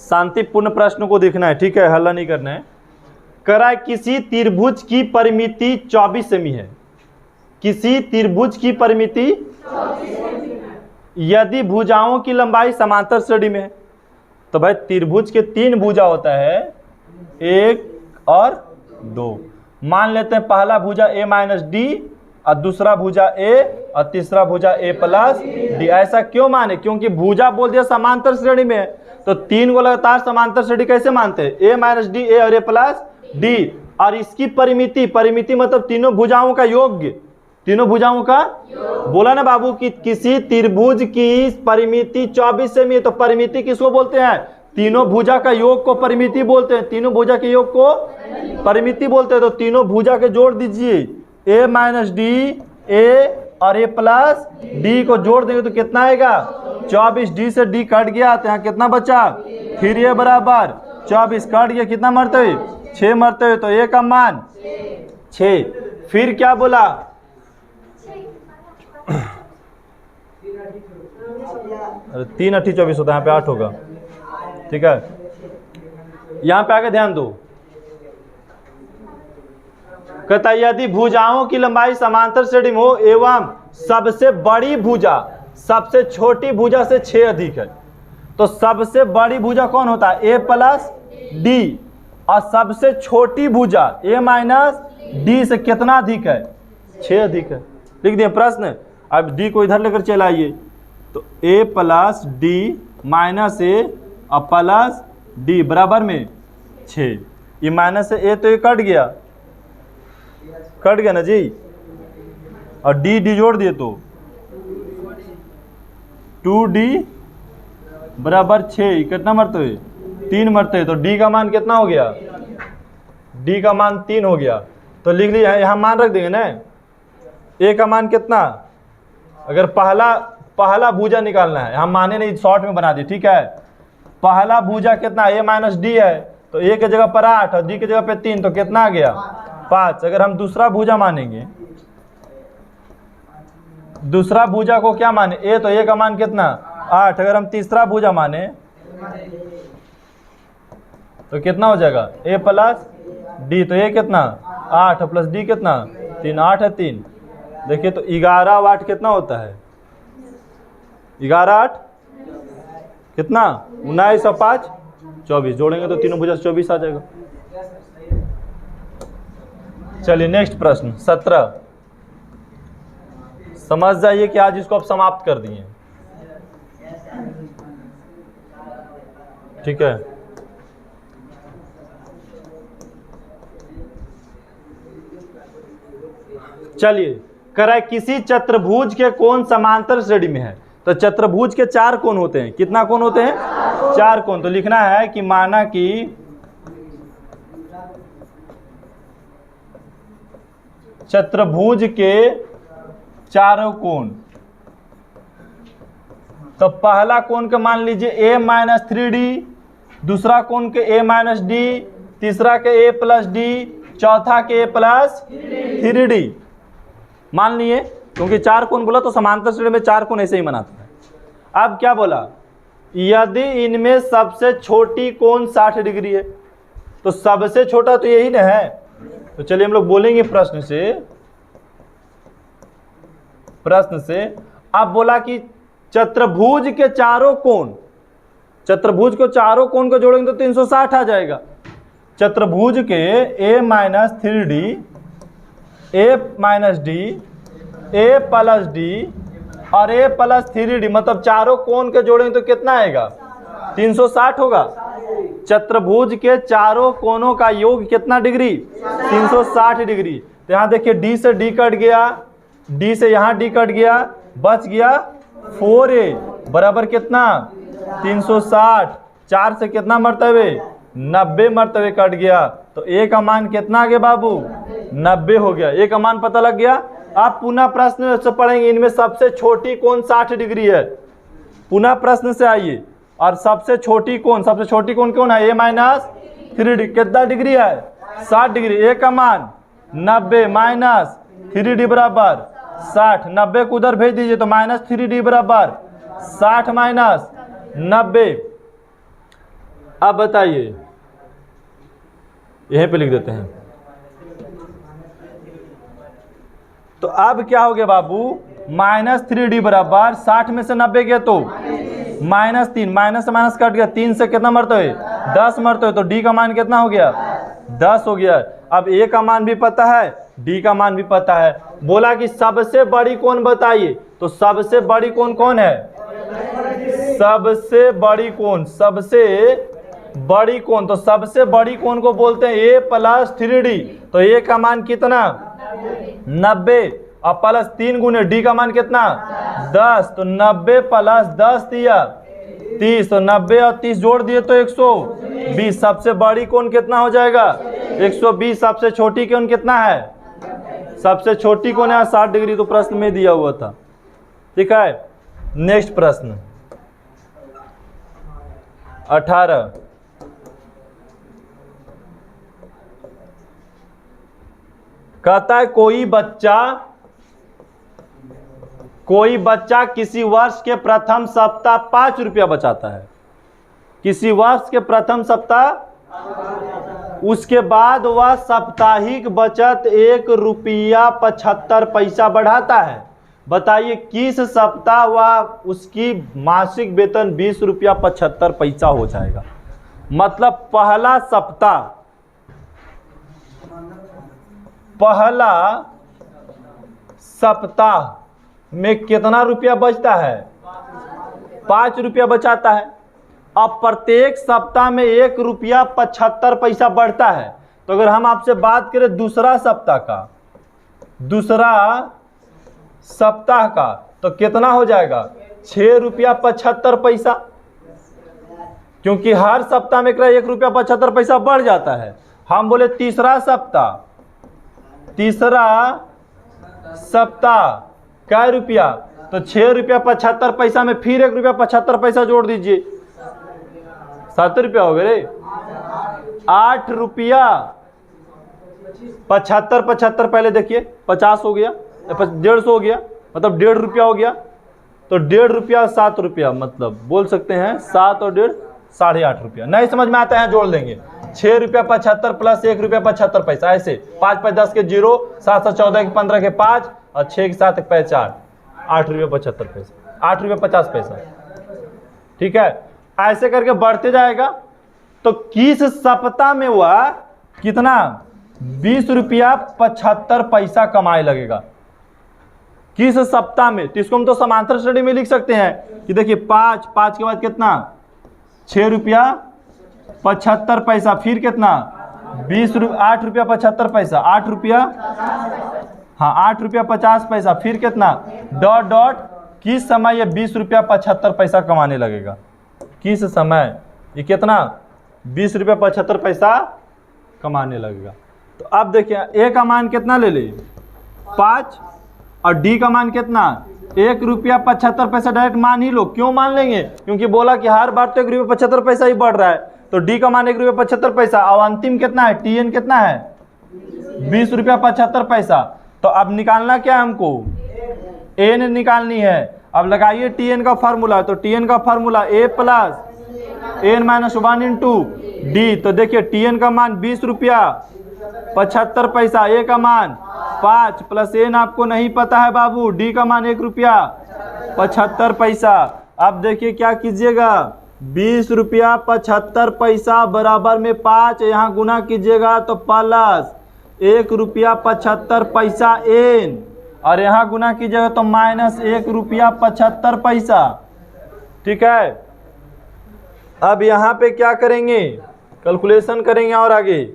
शांतिपूर्ण प्रश्न को देखना है। ठीक है, हल्ला नहीं करना है। करा किसी त्रिभुज की परिमिति 24 सेमी है। किसी त्रिभुज की परिमिति यदि भुजाओं की लंबाई समांतर श्रेणी में है। तो भाई त्रिभुज के 3 भुजा होता है, 1 और 2। मान लेते हैं पहला भुजा a माइनस डी और दूसरा भुजा a और तीसरा भुजा a प्लस डी। ऐसा क्यों माने? क्योंकि भुजा बोल दिया समांतर श्रेणी में है, तो 3 को लगातार समांतर श्रेणी कैसे मानते हैं? a माइनस डी, a और a प्लस डी। और इसकी परिमिति, परिमिति मतलब तीनों भुजाओं का योग, तीनों भुजाओं का। बोला ना बाबू कि किसी त्रिभुज की परिमिति 24 सेमी है। तो परिमिति किसको बोलते हैं? तीनों भुजा का योग को परिमिति बोलते हैं। तीनों भुजा के योग को परिमिति बोलते हैं। तो तीनों भुजा के जोड़ दीजिए, a माइनस डी, a और a प्लस डी को जोड़ देंगे तो कितना आएगा? 24। डी से डी कट गया तो यहाँ कितना बचा? फिर ये बराबर 24 कट गया, कितना मरते हुए? 6 मरते हुए। तो a का मान 6। फिर क्या बोला? अरे 3 8 24 होता है, यहाँ पे 8 होगा। ठीक है, यहाँ पे आगे ध्यान दो। कहता है यदि भुजाओं की लंबाई समांतर श्रेणी में हो एवं सबसे बड़ी भुजा सबसे छोटी भुजा से 6 अधिक है। तो सबसे बड़ी भुजा कौन होता है? a plus D. और सबसे छोटी भुजा a माइनस डी से कितना अधिक है? 6 अधिक है। लिख दिए प्रश्न। अब d को इधर लेकर चले आइए। तो a plus D minus a और प्लस डी बराबर में 6। ये माइनस से a तो ये कट गया, कट गया ना जी। और डी डी जोड़ दिए तो 2d बराबर 6। कितना मरते हुए? 3 मरते हुए। तो d का मान कितना हो गया? d का मान 3 हो गया। तो लिख लीजिए, यहाँ मान रख देंगे ना। a का मान कितना? अगर पहला भुजा निकालना है, हम माने नहीं, शॉर्ट में बना दिए। ठीक है, पहला भुजा कितना? a माइनस डी है, तो a के जगह पर 8 और d की जगह पे 3, तो कितना आ गया? 5। अगर हम दूसरा भुजा मानेंगे, दूसरा भुजा को क्या माने? a, तो a का मान कितना? 8। अगर हम तीसरा भुजा माने तो कितना हो जाएगा? a plus D. तो a कितना? 8 प्लस डी कितना? 3। 8 है 3। देखिए तो 11 और 8 कितना होता है? 11 8 कितना? 19 और 5 24। जोड़ेंगे तो तीनों भुजा 24 आ जाएगा। चलिए नेक्स्ट प्रश्न 17। समझ जाइए कि आज इसको आप समाप्त कर दिए। ठीक है, चलिए करा किसी चतुर्भुज के कोण समांतर श्रेणी में है। तो चतुर्भुज के 4 कोण होते हैं। कितना कोण होते हैं? 4 कोण। तो लिखना है कि माना कि चतुर्भुज के चारों कोण तो पहला कोण के मान लीजिए a माइनस 3d, दूसरा कोण के a माइनस d, तीसरा के a प्लस d, चौथा के a प्लस 3d मान लिए, क्योंकि 4 कोण बोला तो समांतर श्रेणी में 4 कोण ऐसे ही बनाता है। अब क्या बोला, यदि इनमें सबसे छोटी कोण 60 डिग्री है, तो सबसे छोटा तो यही ना है। तो चलिए हम लोग बोलेंगे प्रश्न से। अब बोला कि चतुर्भुज के चारों कोण, चतुर्भुज को चारों कोण को जोड़ेंगे तो 360 आ जाएगा। चतुर्भुज के a minus 3d, a minus d, a plus d और a प्लस 3d, मतलब चारों कोण के जोड़ेंगे तो कितना आएगा, 360 होगा। चतुर्भुज के चारों कोणों का योग कितना डिग्री, 360 डिग्री। तो यहाँ देखिए d से d कट गया, d से यहाँ d कट गया, बच गया 4a बराबर कितना 360। 4 से कितना मरतबे, 90 मरतबे कट गया, तो a का मान कितना आ गया बाबू, 90 हो गया। a का मान पता लग गया। आप पुनः प्रश्न से पढ़ेंगे, इनमें सबसे छोटी कोण 60 डिग्री है। पुनः प्रश्न से आइए, और सबसे छोटी कोण कौन है, a माइनस 3d, कितना डिग्री है, 60 डिग्री। a का मान 90 माइनस 3d बराबर 60, 90 को उधर भेज दीजिए तो माइनस 3d बराबर 60 माइनस 90। अब बताइए, यहीं पे लिख देते हैं। तो अब क्या हो गया बाबू, माइनस 3d बराबर 60 में से 90 गया तो माइनस 3, माइनस से माइनस कट गया, 3 से कितना मरते हुए 10 मरते हुए, तो d का मान कितना हो गया, 10 हो गया। अब a का मान भी पता है, d का मान भी पता है। बोला कि सबसे बड़ी कोण बताइए, तो सबसे बड़ी कोण कौन है, सबसे बड़ी कोण तो सबसे बड़ी कोण को बोलते हैं a प्लस 3d। तो a का मान कितना 90 और प्लस 3 गुने d का मान कितना 10, तो 90 प्लस 10 दिया 30, तो 90 और 30 जोड़ दिए तो 120। सबसे बड़ी कोण कितना हो जाएगा 120। सबसे छोटी कोण कितना है, सबसे छोटी कोण है 60 डिग्री, तो प्रश्न में दिया हुआ था। ठीक है, नेक्स्ट प्रश्न 18। कहता है कोई बच्चा किसी वर्ष के प्रथम सप्ताह 5 रुपया बचाता है, किसी वर्ष के प्रथम सप्ताह, उसके बाद वह साप्ताहिक बचत 1 रुपया 75 पैसा बढ़ाता है। बताइए किस सप्ताह वह उसकी मासिक वेतन 20 रुपया 75 पैसा हो जाएगा। मतलब पहला सप्ताह में कितना रुपया बचता है, 5 रुपया बचाता है। अब प्रत्येक सप्ताह में 1 रुपया 75 पैसा बढ़ता है। तो अगर हम आपसे बात करें दूसरा सप्ताह का तो कितना हो जाएगा 6 रुपया 75 पैसा, क्योंकि हर सप्ताह में 1 रुपया 75 पैसा बढ़ जाता है। हम बोले तीसरा सप्ताह क्या रुपया, तो 6 रुपया 75 पैसा में फिर 1 रुपया 75 पैसा जोड़ दीजिए, 7 रुपया हो गए रे, 8 रुपया 75 पहले देखिए 50 हो गया, 150 हो गया, मतलब 1.5 रुपया हो गया। तो 1.5 रुपया 7 रुपया, मतलब बोल सकते हैं 7 और 1.5 8.5 रुपया। नहीं समझ में आता है जोड़ लेंगे, 6 रुपया 75 प्लस 1 रुपया 75 पैसा, ऐसे 5 5 10 के 0, 7 7 14 के 15 के 5 और 6 के 7 5 4, 8 रुपया 75 पैसा, 8 रुपया 50 पैसा। ठीक है, ऐसे करके बढ़ते जाएगा। तो किस सप्ताह में वह कितना 20 रुपया 75 पैसा कमाए लगेगा, किस सप्ताह में। तो इसको हम तो समांतर श्रेणी में लिख सकते हैं कि देखिए 5 के बाद कितना 6 रुपया 75 पैसा, फिर कितना 8 रुपया 75 पैसा, 8 रुपया 8 रुपया 50 पैसा, फिर कितना डॉट किस समय ये 20 रुपया 75 पैसा कमाने लगेगा, किस समय ये कितना 20 रुपया 75 पैसा कमाने लगेगा। तो अब देखिए a का मान कितना ले ले 5 और d का मान कितना ₹1.75 डायरेक्ट मान ही लो। क्यों मान लेंगे? क्योंकि बोला कि हर बार तो ₹1.75 ही बढ़ रहा है, तो डी का मान ₹1.75। अब अंतिम कितना है? टीएन कितना है? ₹20.75। तो अब निकालना क्या है हमको? एन निकालनी है। अब लगाइए टीएन का फार्मूला। तो टीएन का formula A plus N minus 1 into D. तो देखिए टीएन का मान ₹20.75, ए का मान 5 प्लस एन आपको नहीं पता है बाबू, डी का मान ₹1.75। अब देखिए क्या कीजिएगा, ₹20.75 बराबर में 5 यहाँ गुना कीजिएगा तो प्लस ₹1.75 एन, और यहाँ गुना कीजिएगा तो माइनस ₹1.75। ठीक है। अब यहाँ पे क्या करेंगे? कैलकुलेशन करेंगे और आगे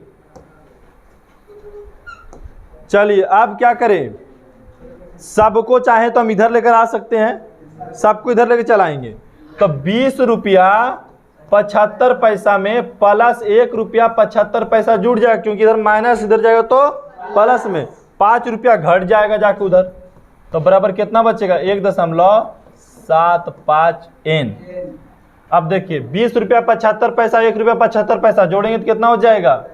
चलिए। अब क्या करें? सबको चाहे तो हम इधर लेकर आ सकते हैं, सबको इधर लेकर चलाएंगे। तो ₹20.75 में प्लस ₹1.75 जुड़ जाएगा, क्योंकि इधर माइनस इधर जाएगा तो प्लस में ₹5 घट जाएगा जाके उधर। तो बराबर कितना बचेगा? 1.75 एन। अब देखिए ₹20.75 ₹1.75 जोड़ेंगे तो कितना हो जाएगा?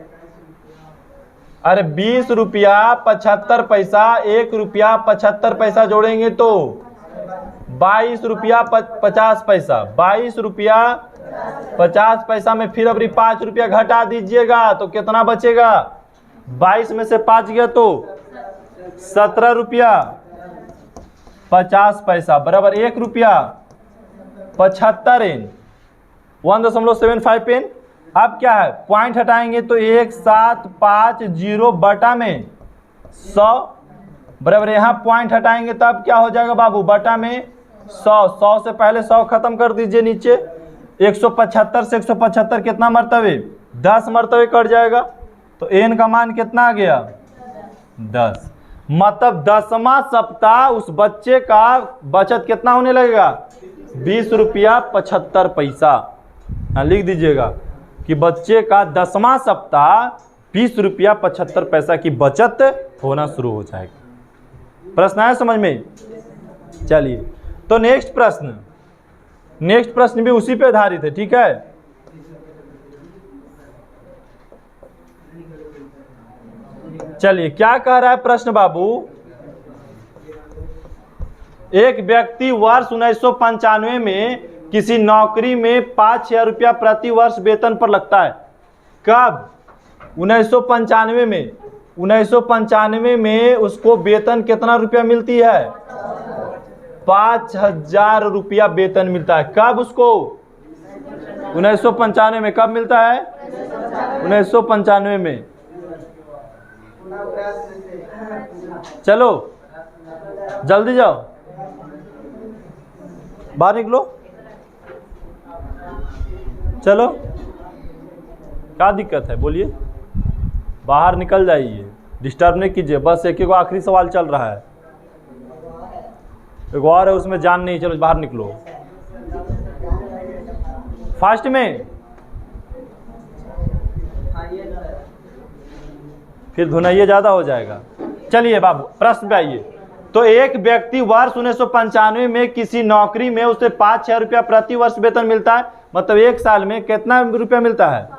अरे ₹20.75 ₹1.75 जोड़ेंगे तो ₹22.50। ₹22.50 में फिर अभी ₹5 घटा दीजिएगा तो कितना बचेगा? 22 में से 5 गया तो ₹17.50 बराबर ₹1.75 एन, 1.75 एन। अब क्या है? पॉइंट हटाएंगे तो 1750 बटा में 100 बराबर, यहाँ पॉइंट हटाएंगे तब क्या हो जाएगा बाबू? बटा में 100। 100 से पहले 100 खत्म कर दीजिए नीचे। 175 से 175 कितना मरतबे? 10 मरतबे कट जाएगा। तो एन का मान कितना आ गया? 10। मतलब 10वां सप्ताह उस बच्चे का बचत कितना होने लगेगा? ₹20.75। लिख दीजिएगा कि बच्चे का 10वां सप्ताह ₹20.75 की बचत होना शुरू हो जाएगा। प्रश्न आया समझ में? चलिए तो नेक्स्ट प्रश्न भी उसी पे आधारित है। ठीक है। चलिए क्या कह रहा है प्रश्न बाबू? एक व्यक्ति वर्ष 1995 में किसी नौकरी में 5,000 प्रति वर्ष वेतन पर लगता है। कब? 1995 में। 1995 में उसको वेतन कितना रुपया मिलती है? 5,000 वेतन मिलता है। कब उसको? 1995 में। कब मिलता है? 1995 में। चलो जल्दी जाओ, बाहर निकलो। चलो क्या दिक्कत है बोलिए? बाहर निकल जाइए, डिस्टर्ब नहीं कीजिए। बस एक आखिरी सवाल चल रहा है, एक और है उसमें जान नहीं। चलो बाहर निकलो फास्ट में, फिर धुनाइए ज़्यादा हो जाएगा। चलिए बाबू प्रश्न पे आइए। तो एक व्यक्ति वर्ष 1995 में किसी नौकरी में उसे 5,000 प्रति वर्ष वेतन मिलता है। मतलब एक साल में कितना रुपया मिलता है?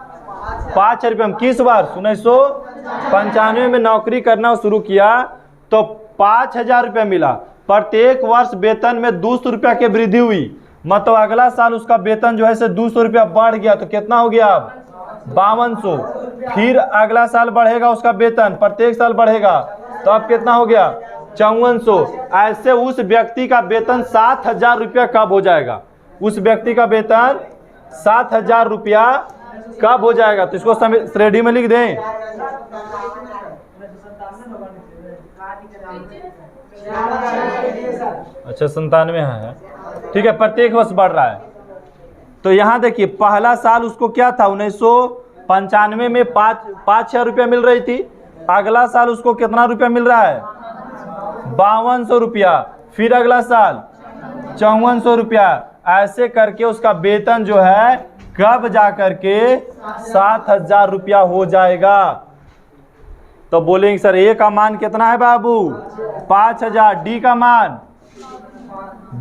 5,000। किस वर्ष? 1995 में नौकरी करना शुरू किया तो 5,000 मिला। प्रत्येक वर्ष वेतन में 200 रुपया की वृद्धि हुई। मतलब अगला साल उसका वेतन जो है से 200 रुपया बढ़ गया। तो कितना हो गया अब? 5200। फिर अगला साल बढ़ेगा उसका वेतन, प्रत्येक साल बढ़ेगा, तो अब कितना हो गया? 5400। ऐसे उस व्यक्ति का वेतन 7,000 रुपया कब हो जाएगा? उस व्यक्ति का वेतन 7,000 रुपया कब हो जाएगा? तो इसको श्रेणी में लिख दें। अच्छा 97 है। ठीक है, प्रत्येक वर्ष बढ़ रहा है। तो यहाँ देखिए पहला साल उसको क्या था? 1995 में 5,000 रुपया मिल रही थी। अगला साल उसको कितना रुपया मिल रहा है? 5200 रुपया। फिर अगला साल 5400 रुपया। ऐसे करके उसका वेतन जो है कब जा करके 7,000 रुपया हो जाएगा। तो बोलेंगे सर ए का मान कितना है बाबू? 5,000। डी का मान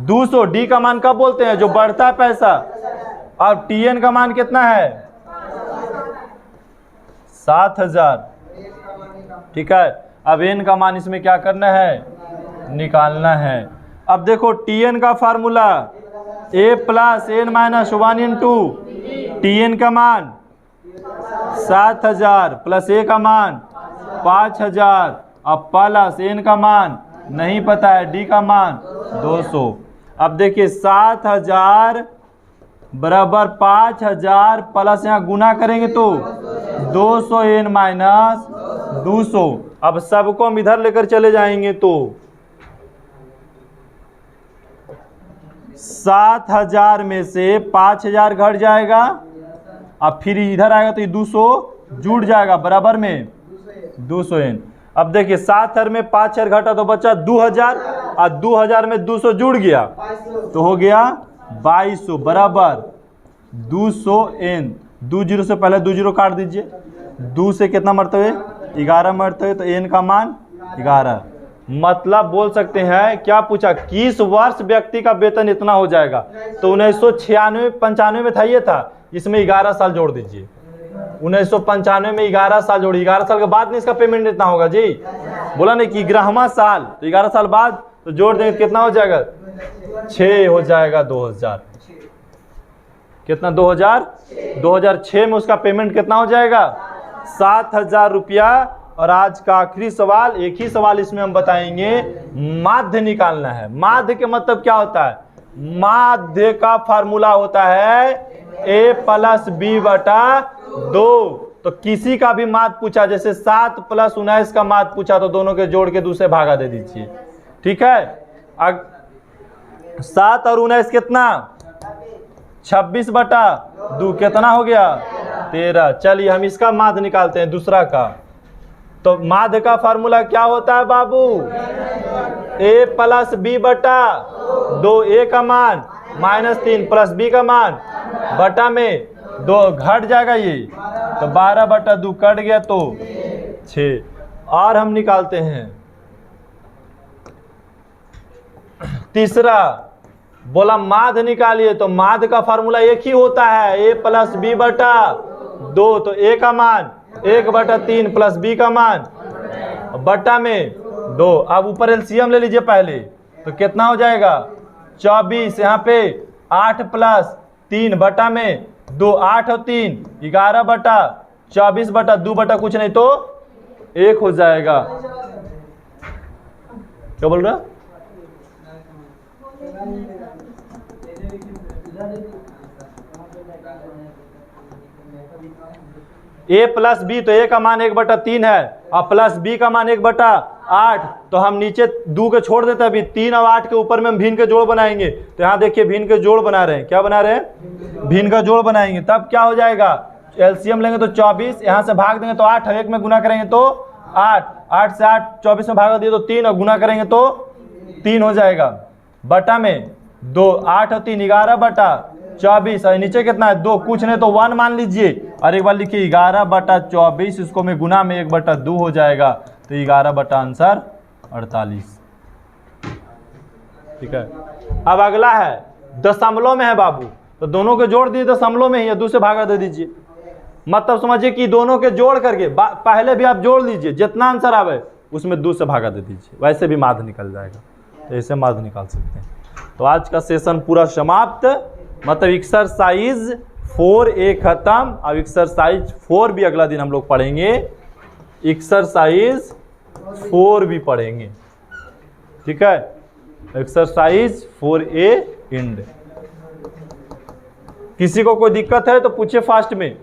200। डी का मान कब बोलते हैं? जो बढ़ता है पैसा। और टीएन का मान कितना है? 7000। ठीक है, अब एन का मान इसमें क्या करना है? निकालना है। अब देखो टीएन का formula A plus N minus 1 into TN का मान 7000 प्लस ए का मान 5000, अब प्लस एन का मान नहीं पता है, डी का मान 200। अब देखिए 7000 बराबर 5000 प्लस यहाँ गुना करेंगे तो 200 एन माइनस 200। अब सबको हम इधर लेकर चले जाएंगे तो 7000 में से 5000 घट जाएगा, अब फिर इधर आएगा तो ये 200 जुड़ जाएगा बराबर में 200 एन। अब देखिए 7000 में 5000 घटा तो बचा 2000 और 2000 में 200 जुड़ गया तो हो गया 2200 बराबर 200 एन। 20 से पहले 20 काट दीजिए। 2 से कितना मरते हुए? 11 मरते हुए, तो एन का मान 11। मतलब बोल सकते हैं क्या पूछा? किस वर्ष व्यक्ति का वेतन इतना हो जाएगा? तो 1996-95 में था, ये था, इसमें 11 साल जोड़ दीजिए। 1995 में 11 साल जोड़ी, 11 साल के बाद नहीं इसका पेमेंट इतना होगा जी। बोला नहीं कि 11वां साल, तो 11 साल बाद तो जोड़ देंगे कितना हो जाएगा? 6 हो जाएगा 2000। कितना? 2006 में उसका पेमेंट कितना हो जाएगा? 7000 रुपया। और आज का आखिरी सवाल, एक ही सवाल इसमें हम बताएंगे, माध्य निकालना है। माध्य के मतलब क्या होता है? माध्य का फार्मूला होता है a प्लस बी बटा 2। तो किसी का भी माध्य पूछा, जैसे 7 प्लस 19 का माध्य पूछा, तो दोनों के जोड़ के दूसरे भागा दे दीजिए। ठीक है, 7 और 19 कितना? 26 बटा 2 कितना हो गया? 13। चलिए हम इसका माध्य निकालते हैं, दूसरा का। तो माध्य का फार्मूला क्या होता है बाबू? a प्लस बी बटा 2, a का मान -3 प्लस b का मान बटा में 2 घट जाएगा ये, तो 12 बटा 2 कट गया तो 6। और हम निकालते हैं तीसरा। बोला माध्य निकालिए, तो माध्य का फार्मूला एक ही होता है, a प्लस बी बटा 2। तो a का मान 1 बटा 3 प्लस b का मान बटा में 2। अब ऊपर एलसीएम ले लीजिए पहले, तो कितना हो जाएगा? 24। यहाँ पे 8 प्लस 3 बटा में 2, 8 और 3 11 बटा 24 बटा 2 बटा कुछ नहीं तो 1 हो जाएगा। क्या बोल रहा? a प्लस बी, तो a का मान 1 बटा 3 है और प्लस b का मान 1 बटा 8। तो हम नीचे 2 के छोड़ देते हैं, अभी 3 और 8 के ऊपर में हम भिन्न के जोड़ बनाएंगे। तो यहाँ देखिए भिन्न के जोड़ बना रहे हैं। क्या बना रहे हैं? भिन्न का जोड़ बनाएंगे। तब क्या हो जाएगा? एलसीएम लेंगे तो 24, यहाँ से भाग देंगे तो 8, 1 में गुना करेंगे तो 8, 8 से 8 24 में भाग दिए तो 3, और गुना करेंगे तो 3 हो जाएगा बटा में 2, 8 और 3 11 बटा 24। और नीचे कितना है? 2, कुछ नहीं तो 1 मान लीजिए। और एक बार लिखिए 11 बटा 24, इसको में गुना में 1 बटा 2 हो जाएगा, तो 11 बटा आंसर 48। ठीक है, अब अगला है दशमलव में है बाबू, तो दोनों के जोड़ दिए दशमलव में ही, या 2 से भागा दे दीजिए। मतलब समझिए कि दोनों के जोड़ करके पहले भी आप जोड़ लीजिए, जितना आंसर आवे उसमें 2 से भागा दे दीजिए, वैसे भी माध्य निकल जाएगा। तो ऐसे माध्य निकाल सकते हैं। तो आज का सेशन पूरा समाप्त, मतलब एक्सरसाइज 4A खत्म। अब एक्सरसाइज 4 भी अगला दिन हम लोग पढ़ेंगे, एक्सरसाइज 4 भी पढ़ेंगे। ठीक है, एक्सरसाइज 4A एंड। किसी को कोई दिक्कत है तो पूछे फास्ट में,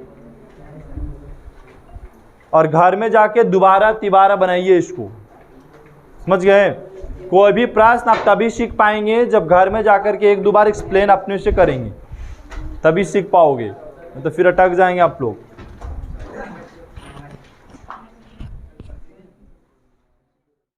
और घर में जाके दोबारा तिबारा बनाइए इसको। समझ गए? कोई भी प्रश्न आप तभी सीख पाएंगे जब घर में जाकर के 1-2 बार एक्सप्लेन अपने से करेंगे, तभी सीख पाओगे, तो फिर अटक जाएंगे आप लोग।